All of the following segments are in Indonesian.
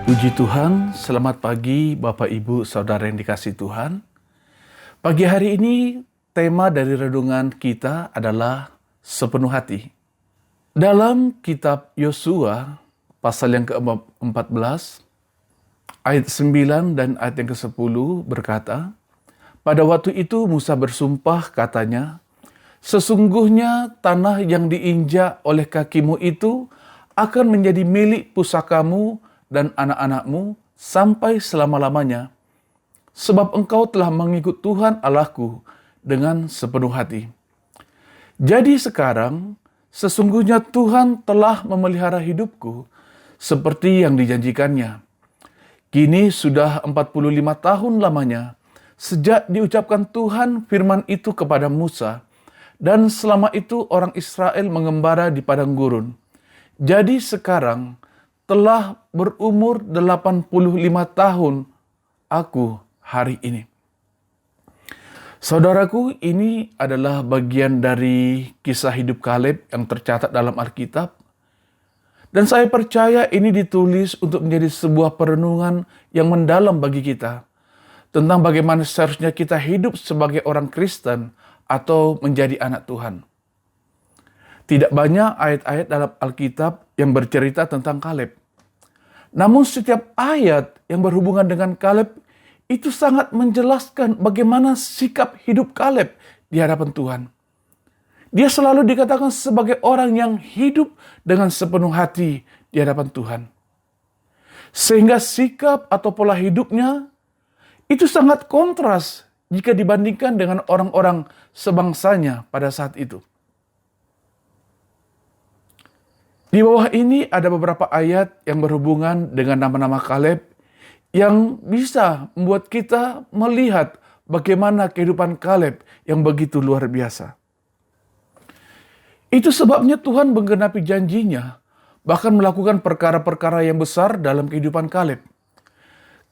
Puji Tuhan, selamat pagi Bapak Ibu Saudara yang dikasihi Tuhan. Pagi hari ini tema dari renungan kita adalah sepenuh hati. Dalam kitab Yosua pasal yang ke-14 ayat 9 dan ayat yang ke-10 berkata, pada waktu itu Musa bersumpah katanya, sesungguhnya tanah yang diinjak oleh kakimu itu akan menjadi milik pusakamu dan anak-anakmu sampai selama-lamanya, sebab engkau telah mengikut Tuhan Allahku dengan sepenuh hati. Jadi sekarang, sesungguhnya Tuhan telah memelihara hidupku seperti yang dijanjikannya. Kini sudah 45 tahun lamanya, sejak diucapkan Tuhan firman itu kepada Musa, dan selama itu orang Israel mengembara di padang gurun. Jadi sekarang, telah berumur 85 tahun aku hari ini. Saudaraku, ini adalah bagian dari kisah hidup Kaleb yang tercatat dalam Alkitab. Dan saya percaya ini ditulis untuk menjadi sebuah perenungan yang mendalam bagi kita. Tentang bagaimana seharusnya kita hidup sebagai orang Kristen atau menjadi anak Tuhan. Tidak banyak ayat-ayat dalam Alkitab yang bercerita tentang Kaleb. Namun setiap ayat yang berhubungan dengan Kaleb itu sangat menjelaskan bagaimana sikap hidup Kaleb di hadapan Tuhan. Dia selalu dikatakan sebagai orang yang hidup dengan sepenuh hati di hadapan Tuhan. Sehingga sikap atau pola hidupnya itu sangat kontras jika dibandingkan dengan orang-orang sebangsanya pada saat itu. Di bawah ini ada beberapa ayat yang berhubungan dengan nama-nama Kaleb yang bisa membuat kita melihat bagaimana kehidupan Kaleb yang begitu luar biasa. Itu sebabnya Tuhan menggenapi janjinya, bahkan melakukan perkara-perkara yang besar dalam kehidupan Kaleb.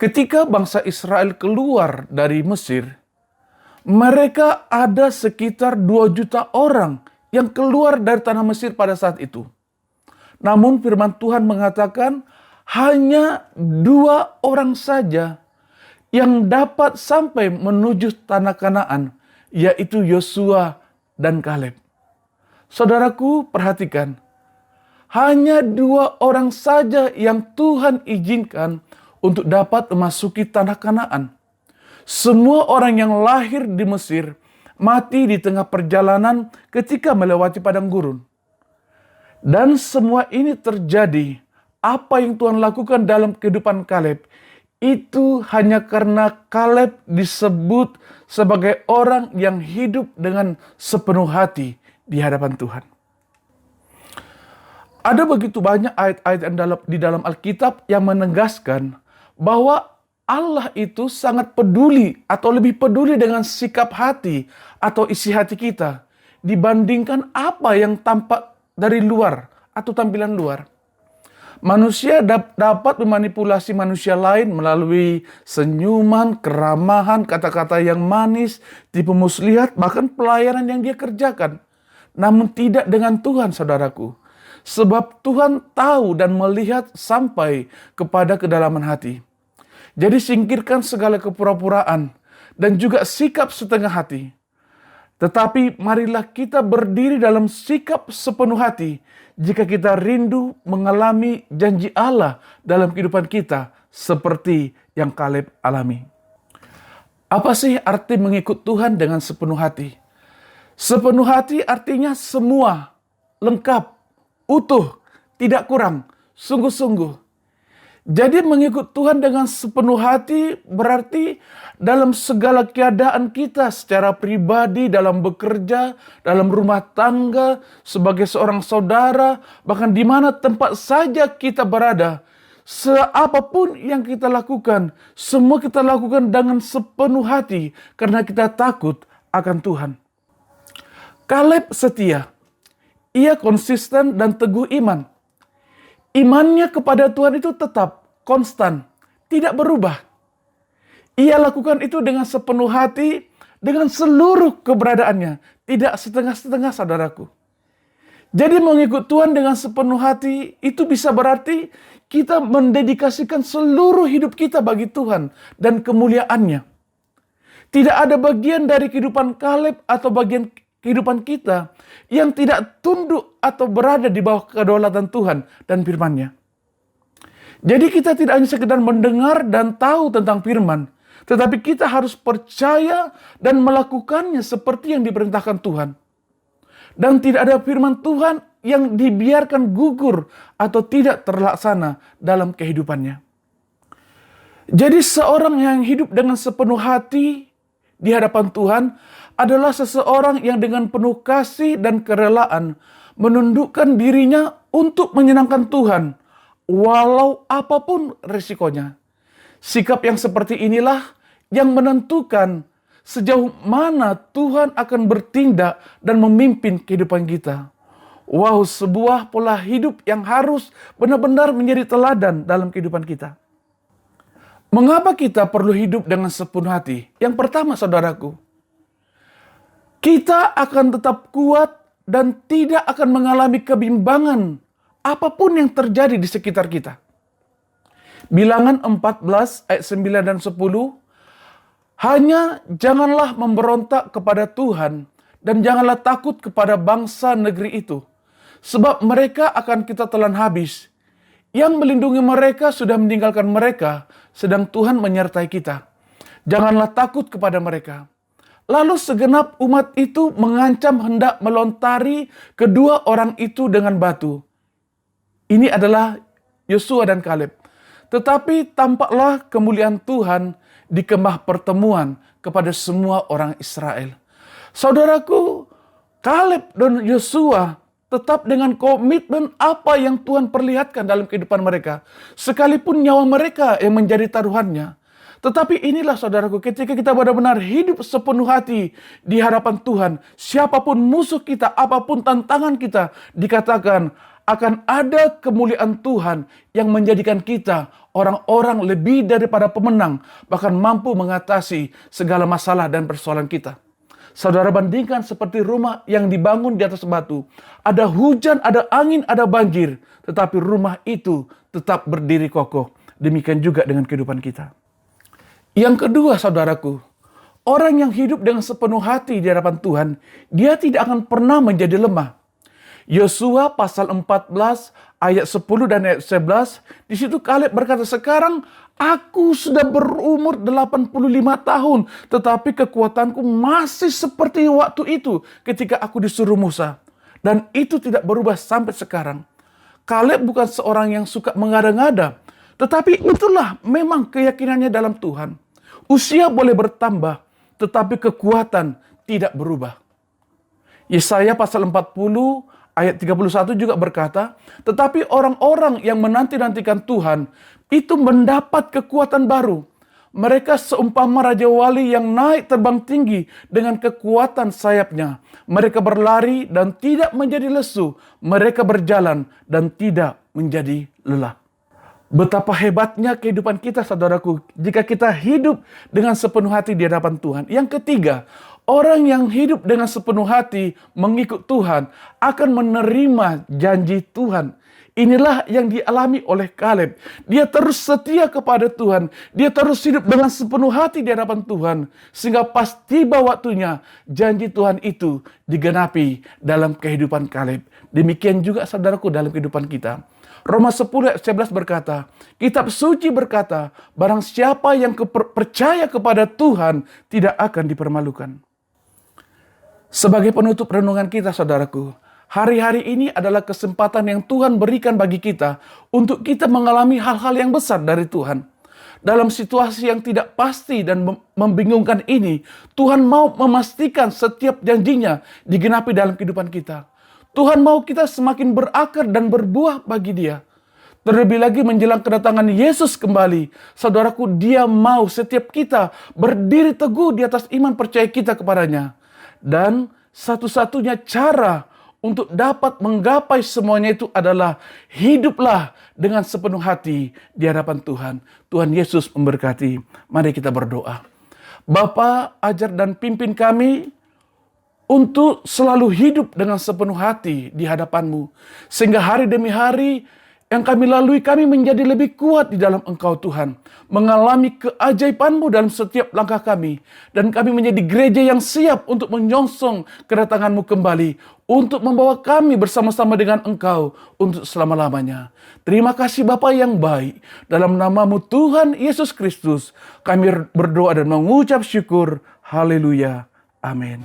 Ketika bangsa Israel keluar dari Mesir, mereka ada sekitar 2 juta orang yang keluar dari tanah Mesir pada saat itu. Namun firman Tuhan mengatakan hanya 2 orang saja yang dapat sampai menuju tanah Kanaan, yaitu Yosua dan Kaleb. Saudaraku, perhatikan, hanya 2 orang saja yang Tuhan izinkan untuk dapat memasuki tanah Kanaan. Semua orang yang lahir di Mesir mati di tengah perjalanan ketika melewati padang gurun. Dan semua ini terjadi, apa yang Tuhan lakukan dalam kehidupan Kaleb, itu hanya karena Kaleb disebut sebagai orang yang hidup dengan sepenuh hati di hadapan Tuhan. Ada begitu banyak ayat-ayat di dalam Alkitab yang menegaskan bahwa Allah itu sangat peduli atau lebih peduli dengan sikap hati atau isi hati kita dibandingkan apa yang tampak dari luar atau tampilan luar. Manusia dapat memanipulasi manusia lain melalui senyuman, keramahan, kata-kata yang manis, tipu muslihat, bahkan pelayanan yang dia kerjakan. Namun tidak dengan Tuhan, saudaraku. Sebab Tuhan tahu dan melihat sampai kepada kedalaman hati. Jadi singkirkan segala kepura-puraan dan juga sikap setengah hati. Tetapi marilah kita berdiri dalam sikap sepenuh hati jika kita rindu mengalami janji Allah dalam kehidupan kita seperti yang Kaleb alami. Apa sih arti mengikut Tuhan dengan sepenuh hati? Sepenuh hati artinya semua, lengkap, utuh, tidak kurang, sungguh-sungguh. Jadi mengikut Tuhan dengan sepenuh hati berarti dalam segala keadaan kita secara pribadi, dalam bekerja, dalam rumah tangga, sebagai seorang saudara, bahkan di mana tempat saja kita berada. Seapapun yang kita lakukan, semua kita lakukan dengan sepenuh hati karena kita takut akan Tuhan. Kaleb setia. Ia konsisten dan teguh iman. Imannya kepada Tuhan itu tetap konstan, tidak berubah. Ia lakukan itu dengan sepenuh hati, dengan seluruh keberadaannya, tidak setengah-setengah, saudaraku. Jadi mengikut Tuhan dengan sepenuh hati itu bisa berarti kita mendedikasikan seluruh hidup kita bagi Tuhan dan kemuliaannya. Tidak ada bagian dari kehidupan Kaleb atau bagian kehidupan kita yang tidak tunduk atau berada di bawah kedaulatan Tuhan dan firman-Nya. Jadi kita tidak hanya sekedar mendengar dan tahu tentang firman, tetapi kita harus percaya dan melakukannya seperti yang diperintahkan Tuhan. Dan tidak ada firman Tuhan yang dibiarkan gugur atau tidak terlaksana dalam kehidupannya. Jadi seorang yang hidup dengan sepenuh hati di hadapan Tuhan adalah seseorang yang dengan penuh kasih dan kerelaan menundukkan dirinya untuk menyenangkan Tuhan, walau apapun risikonya. Sikap yang seperti inilah yang menentukan sejauh mana Tuhan akan bertindak dan memimpin kehidupan kita. Wow, sebuah pola hidup yang harus benar-benar menjadi teladan dalam kehidupan kita. Mengapa kita perlu hidup dengan sepenuh hati? Yang pertama, saudaraku, kita akan tetap kuat dan tidak akan mengalami kebimbangan apapun yang terjadi di sekitar kita. Bilangan 14 ayat 9 dan 10, hanya janganlah memberontak kepada Tuhan dan janganlah takut kepada bangsa negeri itu, sebab mereka akan kita telan habis. Yang melindungi mereka sudah meninggalkan mereka, sedang Tuhan menyertai kita. Janganlah takut kepada mereka. Lalu segenap umat itu mengancam hendak melontari kedua orang itu dengan batu. Ini adalah Yosua dan Kaleb. Tetapi tampaklah kemuliaan Tuhan di kemah pertemuan kepada semua orang Israel. Saudaraku, Kaleb dan Yosua tetap dengan komitmen apa yang Tuhan perlihatkan dalam kehidupan mereka. Sekalipun nyawa mereka yang menjadi taruhannya. Tetapi inilah saudaraku, ketika kita benar-benar hidup sepenuh hati di hadapan Tuhan, siapapun musuh kita, apapun tantangan kita, dikatakan akan ada kemuliaan Tuhan yang menjadikan kita orang-orang lebih daripada pemenang, bahkan mampu mengatasi segala masalah dan persoalan kita. Saudara, bandingkan seperti rumah yang dibangun di atas batu. Ada hujan, ada angin, ada banjir. Tetapi rumah itu tetap berdiri kokoh. Demikian juga dengan kehidupan kita. Yang kedua, saudaraku, orang yang hidup dengan sepenuh hati di hadapan Tuhan, dia tidak akan pernah menjadi lemah. Yosua pasal 14 ayat 10 dan ayat 11, di situ Kaleb berkata, sekarang aku sudah berumur 85 tahun, tetapi kekuatanku masih seperti waktu itu ketika aku disuruh Musa. Dan itu tidak berubah sampai sekarang. Kaleb bukan seorang yang suka mengada-ngada, tetapi itulah memang keyakinannya dalam Tuhan. Usia boleh bertambah, tetapi kekuatan tidak berubah. Yesaya pasal 40 ayat 31 juga berkata, tetapi orang-orang yang menanti-nantikan Tuhan itu mendapat kekuatan baru. Mereka seumpama Raja Wali yang naik terbang tinggi dengan kekuatan sayapnya. Mereka berlari dan tidak menjadi lesu. Mereka berjalan dan tidak menjadi lelah. Betapa hebatnya kehidupan kita, saudaraku, jika kita hidup dengan sepenuh hati di hadapan Tuhan. Yang ketiga, orang yang hidup dengan sepenuh hati mengikut Tuhan akan menerima janji Tuhan. Inilah yang dialami oleh Kaleb. Dia terus setia kepada Tuhan. Dia terus hidup dengan sepenuh hati di hadapan Tuhan. Sehingga pas tiba waktunya, janji Tuhan itu digenapi dalam kehidupan Kaleb. Demikian juga saudaraku dalam kehidupan kita. Roma 10 ayat 11 berkata, Kitab Suci berkata, barang siapa yang percaya kepada Tuhan tidak akan dipermalukan. Sebagai penutup renungan kita, saudaraku, hari-hari ini adalah kesempatan yang Tuhan berikan bagi kita untuk kita mengalami hal-hal yang besar dari Tuhan. Dalam situasi yang tidak pasti dan membingungkan ini, Tuhan mau memastikan setiap janjinya digenapi dalam kehidupan kita. Tuhan mau kita semakin berakar dan berbuah bagi Dia. Terlebih lagi menjelang kedatangan Yesus kembali, saudaraku, Dia mau setiap kita berdiri teguh di atas iman percaya kita kepadanya. Dan satu-satunya cara untuk dapat menggapai semuanya itu adalah hiduplah dengan sepenuh hati di hadapan Tuhan. Tuhan Yesus memberkati. Mari kita berdoa. Bapa, ajar dan pimpin kami untuk selalu hidup dengan sepenuh hati di hadapan-Mu. Sehingga hari demi hari yang kami lalui, kami menjadi lebih kuat di dalam Engkau Tuhan. Mengalami keajaiban-Mu dalam setiap langkah kami. Dan kami menjadi gereja yang siap untuk menyongsong kedatangan-Mu kembali. Untuk membawa kami bersama-sama dengan Engkau untuk selama-lamanya. Terima kasih Bapa yang baik. Dalam nama-Mu Tuhan Yesus Kristus, kami berdoa dan mengucap syukur. Haleluya. Amin.